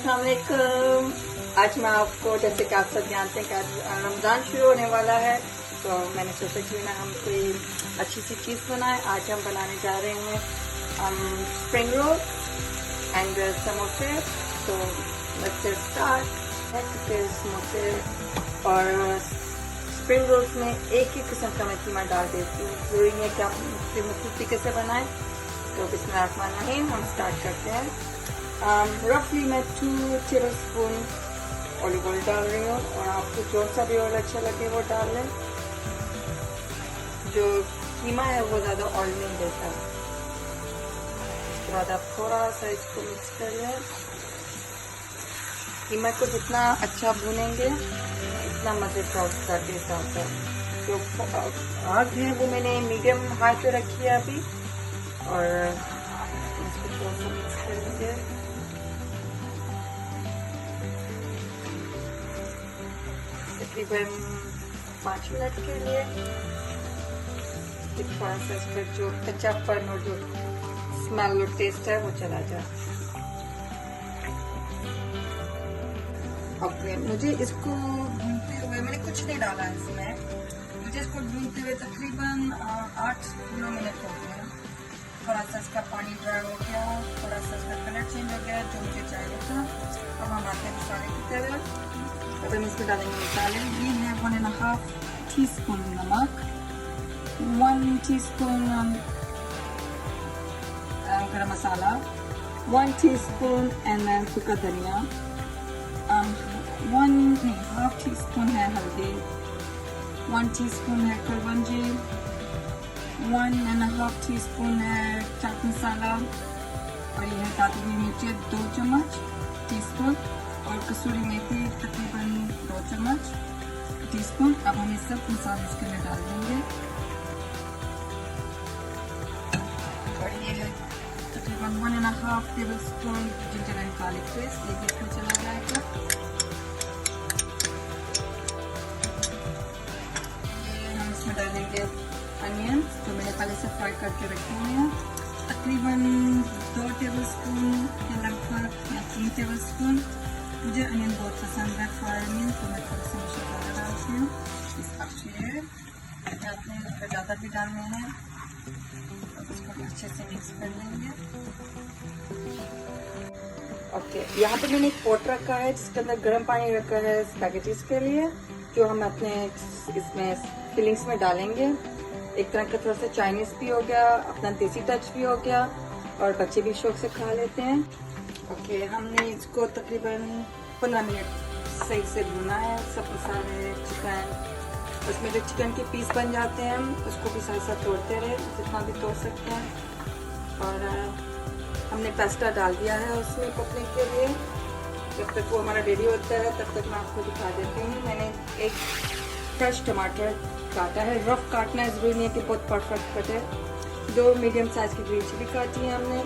अस्सलाम वालेकुम। आज मैं आपको, जैसे कि आप सब जानते हैं कि आज रमज़ान शुरू होने वाला है, तो मैंने सोचा कि ना हम कोई अच्छी सी चीज़ बनाएं। आज हम बनाने जा रहे हैं स्प्रिंग रोल एंड समोसे। तो लेट्स स्टार्ट। समोसे और स्प्रिंग रोल्स में एक ही किस्म का मैं कीमा डाल देती हूँ। जरूरी नहीं है कि आप मुख्तलिफ तरीके से बनाएं। तो बिस्मिल्लाहिर्रहमानिर्रहीम, हम स्टार्ट करते हैं। रफली मैं 2 टेबल स्पून ऑलिव ऑयल डाल रही हूँ, और आपको जो सा भी ऑयल अच्छा लगे वो डाल लें। जो कीमा है वो ज़्यादा ऑयल नहीं देता। उसके बाद आप थोड़ा सा इसको मिक्स कर लें। कीमा को जितना अच्छा भूनेंगे इतना मज़े का उसका टेस्ट आता है। जो आग है वो मैंने मीडियम हाई पे रखी है अभी, और इसको थोड़ा सा मिक्स कर लीजिए। तकरीबन 5 मिनट के लिए थोड़ा सा इसका जो कच्चापन और जो स्मेल और टेस्ट है वो चला जाए। ओके, मुझे इसको भूनते हुए, मैंने कुछ नहीं डाला है इसमें, मुझे इसको भूनते हुए तकरीबन 8-9 मिनट हो गए। थोड़ा सा इसका पानी ड्राई हो गया, थोड़ा सा इसका कलर चेंज हो गया, जो मुझे चाहिए था। अब हम आते हैं मसाले की तरफ। अब हम इसमें डालेंगे मसाले। ये है 1.5 टीस्पून नमक, 1 टीस्पून गरम मसाला, 1 टीस्पून एंड सूखा धनिया, 1.5 टीस्पून है हल्दी, 1 टीस्पून है कलवंजी, 1.5 टीस्पून है चाट मसाला, और ये है काटी हुई मिर्च 2 चम्मच टीस्पून, और कसूरी मेथी तकरीबन 2 चम्मच टीस्पून। अब हम ये सब मसाले इसके लिए डाल देंगे, और ये है तकरीबन 1.5 table spoon ginger and garlic paste. ये भी इसमें चला जाएगा। ये हम इसमें डालेंगे अनियंस, जो मैंने पहले से फ्राई करके रखे हुए हैं, तकरीबन 2 टेबल स्पून के लगभग या 3 टेबल स्पून। मुझे अनियन बहुत पसंद है, फ्राई अनियन, तो मैं थोड़ा सा मसाला डालती हूँ। इसका शेयर आपने इसका ज़्यादा भी डालने हैं, और इसको अच्छे से मिक्स कर लेंगे। ओके, यहाँ पे मैंने एक पॉट रखा है जिसके अंदर गर्म पानी रखा है स्पैगेटीज के लिए, जो हम अपने इसमें फिलिंग्स में डालेंगे। एक तरह का थोड़ा सा चाइनीज भी हो गया, अपना देसी टच भी हो गया, और बच्चे भी शौक से खा लेते हैं। ओके, हमने इसको तकरीबन 15 मिनट सही से भुना है। सब मसाले, चिकन, उसमें जो चिकन के पीस बन जाते हैं हम उसको भी साथ साथ तोड़ते रहे, जितना भी तोड़ सकते हैं। और हमने पास्ता डाल दिया है उसमें पकने के लिए। जब तक वो हमारा रेडी होता है तब तक मैं आपको दिखा देती हूँ। मैंने एक फ्रेश टमाटर काटा है, रफ काटना है, जरूरी नहीं है कि बहुत परफेक्ट कटे। 2 मीडियम साइज की ग्रीन चिली काटी है हमने,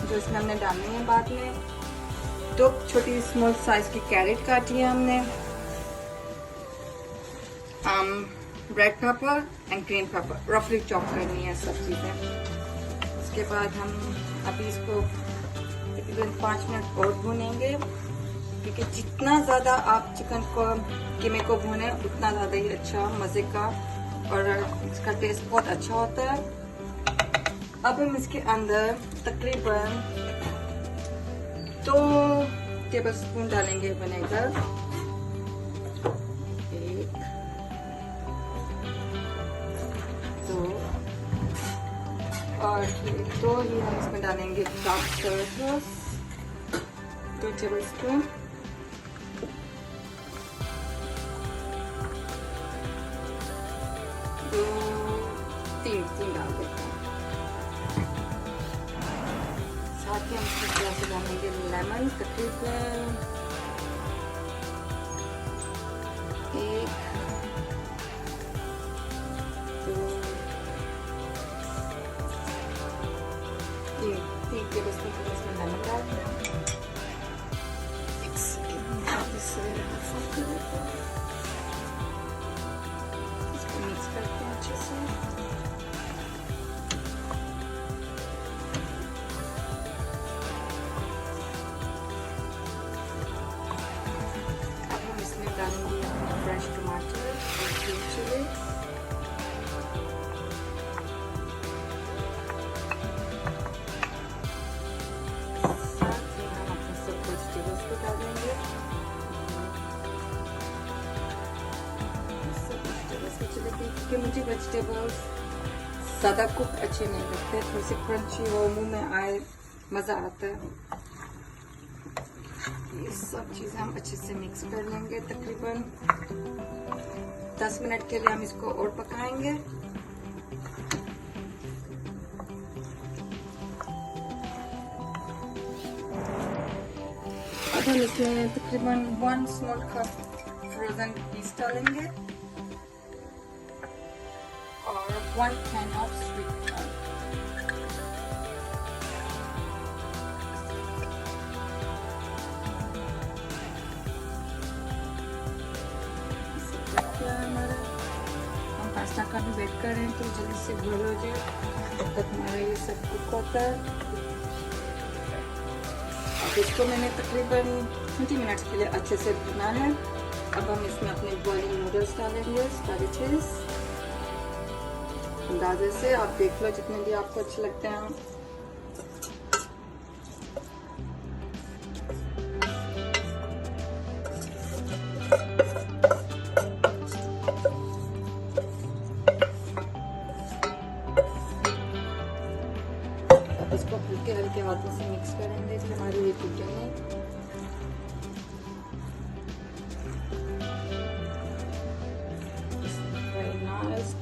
जो इसमें हमने डालनी है बाद में। 2 छोटी स्मॉल साइज की कैरेट काटी है हमने। Red pepper and green pepper रफली चॉप करनी है सब चीज़ें। उसके बाद हम अभी इसको तकरीबन 5 मिनट और भूनेंगे, क्योंकि जितना ज़्यादा आप चिकन को कीमे को भूने उतना ज़्यादा ही अच्छा मज़े का, और इसका टेस्ट बहुत अच्छा होता है। अब हम इसके अंदर तकरीबन 2 टेबल स्पून डालेंगे विनेगर, 1, 2, और 2 ही हम इसमें डालेंगे dark soya sauce 2 table spoon, 3 डाल देते हैं। साथ ही हम इसमें थोड़ा सा डालेंगे लेमन, तकरीबन 1, 2, 3 टेबल स्पून इसमें लेमन डाल दें। इसको मिक्स करते हैं अच्छे से। क्योंकि मुझे वेजिटेबल्स ज़्यादा कुक अच्छे नहीं लगते, थोड़ी सी क्रंची हो, मुंह में आए, मज़ा आता है। ये सब चीज़ें हम अच्छे से मिक्स कर लेंगे। तकरीबन 10 मिनट के लिए हम इसको और पकाएंगे। अब हम इसमें तकरीबन 1 स्मॉल कप फ्रोजन पीस डालेंगे और 1 कैन ऑफ स्वीट कॉर्न। हम पास्ता का भी वेट कर रहे हैं तो जल्दी से बॉईल हो जाए, तब तक हमारा ये सब कुक होता है। अब इसको मैंने तकरीबन 20 मिनट्स के लिए अच्छे से भुना है। अब हम इसमें अपने बॉइलिंग नूडल्स डालेंगे, स्पैगेटीज अंदाजे से आप देख लो जितने भी आपको अच्छे लगते हैं। अब इसको हल्के हल्के हाथों से मिक्स करेंगे कि हमारी ये टूटे नहीं।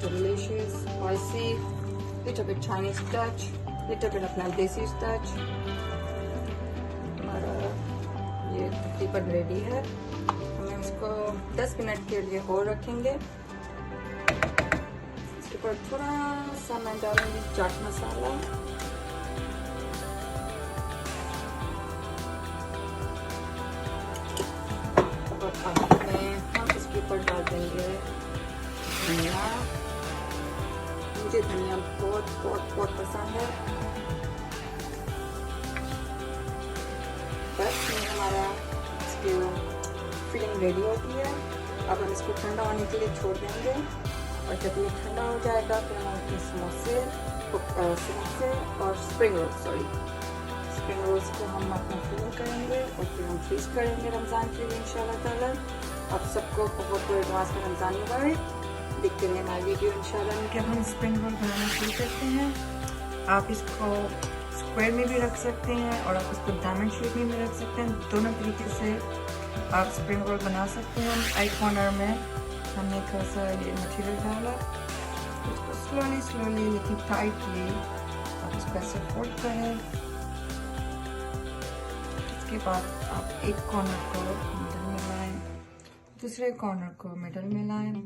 Delicious, spicy, little bit Chinese touch, little bit अपना देसी touch। हमारा ये तकरीबन रेडी है। हम इसको 10 मिनट के लिए और रखेंगे। इसके ऊपर थोड़ा सा मैं डालूंगी चाट मसाला और हम इसके ऊपर डाल देंगे धनिया। मुझे धनिया बहुत बहुत बहुत पसंद है। बस ये हमारा इसकी फिलिंग रेडी हो गई है। अब हम इसको ठंडा होने के लिए छोड़ देंगे और जब ये ठंडा हो जाएगा फिर हम अपने समोसे और स्प्रिंग रोल्स को हम अपना फिलिंग करेंगे और फिर हम फ्रीज करेंगे रमज़ान के लिए इंशाल्लाह ताला। आप सबको बहुत बहुत एडवांस में रमज़ान मुबारक। देखते हैं हमारी वीडियो इंशाल्लाह। कि हम स्प्रिंग रोल बनाना शुरू करते हैं। आप इसको स्क्वायर में भी रख सकते हैं और आप इसको डायमंड शेप में भी रख सकते हैं। दोनों तरीके से आप स्प्रिंग रोल बना सकते हैं। एक कॉर्नर में हमने थोड़ा सा ये मटेरियल डाला, उसको स्लोली लेकिन टाइटली आप इसको ऐसे फोल्ड करें। इसके बाद आप एक कॉर्नर को मिडल में लाएं, दूसरे कॉर्नर को मिडल में लाएं।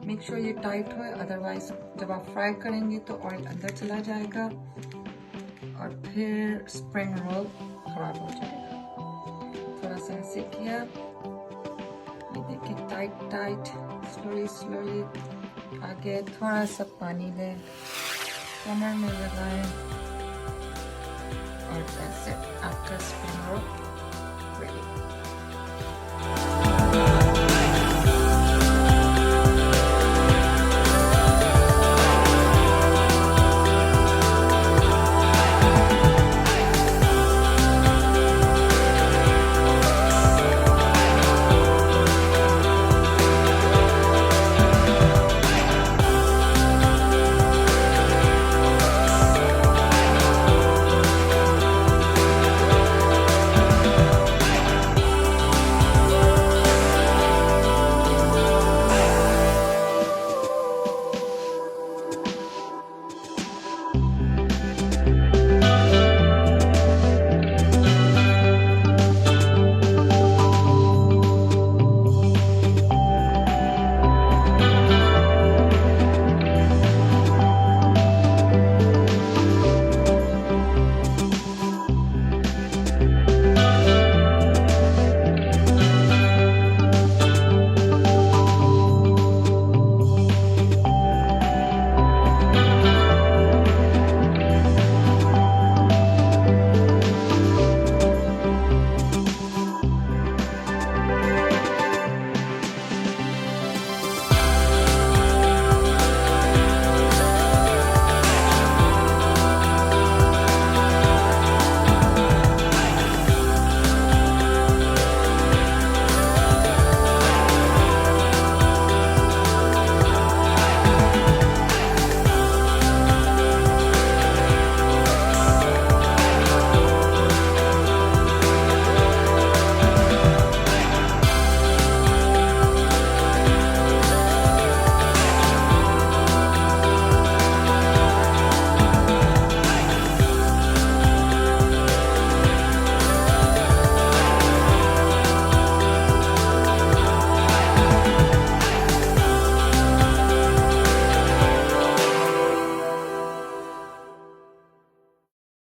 मेक श्योर ये टाइट हो, अदरवाइज जब आप फ्राई करेंगे तो ऑयल अंदर चला जाएगा और फिर स्प्रिंग रोल खराब हो जाएगा। थोड़ा सा ऐसे किया, ये देखिए टाइट स्लोली आगे थोड़ा सा पानी लें, कमर में लगाएं और ऐसे आपका स्प्रिंग रोल